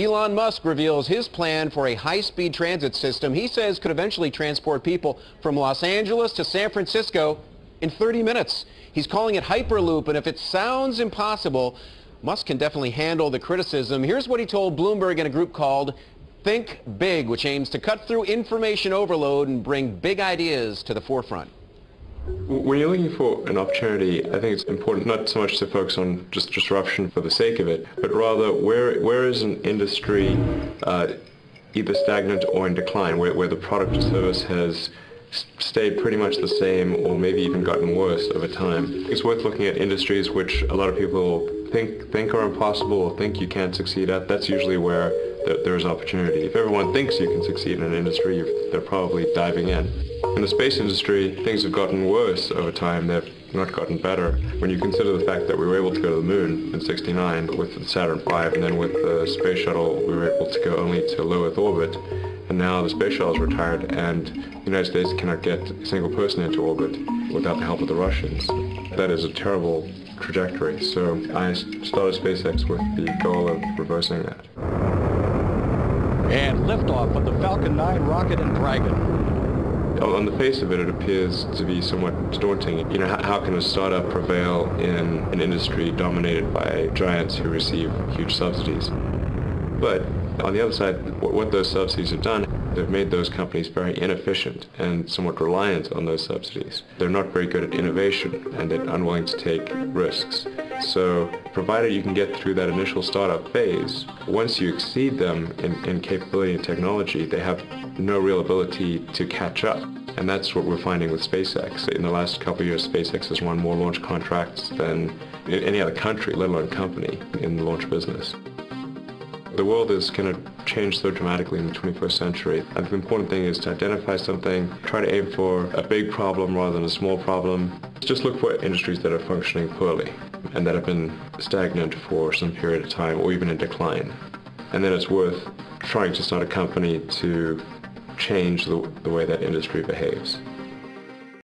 Elon Musk reveals his plan for a high-speed transit system he says could eventually transport people from Los Angeles to San Francisco in 30 minutes. He's calling it Hyperloop, and if it sounds impossible, Musk can definitely handle the criticism. Here's what he told Bloomberg in a group called Think Big, which aims to cut through information overload and bring big ideas to the forefront. When you're looking for an opportunity, I think it's important not so much to focus on just disruption for the sake of it, but rather where is an industry either stagnant or in decline, where the product or service has stayed pretty much the same or maybe even gotten worse over time. It's worth looking at industries which a lot of people think are impossible or think you can't succeed at. That's usually where there's opportunity. If everyone thinks you can succeed in an industry, they're probably diving in. In the space industry, things have gotten worse over time. They've not gotten better. When you consider the fact that we were able to go to the moon in '69 with the Saturn V, and then with the space shuttle we were able to go only to low Earth orbit, and now the space shuttle is retired and the United States cannot get a single person into orbit without the help of the Russians. That is a terrible trajectory. So I started SpaceX with the goal of reversing that. And liftoff of the Falcon 9 rocket and Dragon. On the face of it, it appears to be somewhat daunting. You know, how can a startup prevail in an industry dominated by giants who receive huge subsidies? But on the other side, what those subsidies have done, they've made those companies very inefficient and somewhat reliant on those subsidies. They're not very good at innovation, and they're unwilling to take risks. So, provided you can get through that initial startup phase, once you exceed them in capability and technology, they have no real ability to catch up. And that's what we're finding with SpaceX. In the last couple of years, SpaceX has won more launch contracts than any other country, let alone company, in the launch business. The world is going to change so dramatically in the 21st century. And the important thing is to identify something, try to aim for a big problem rather than a small problem. Just look for industries that are functioning poorly and that have been stagnant for some period of time or even in decline. And then it's worth trying to start a company to change the way that industry behaves.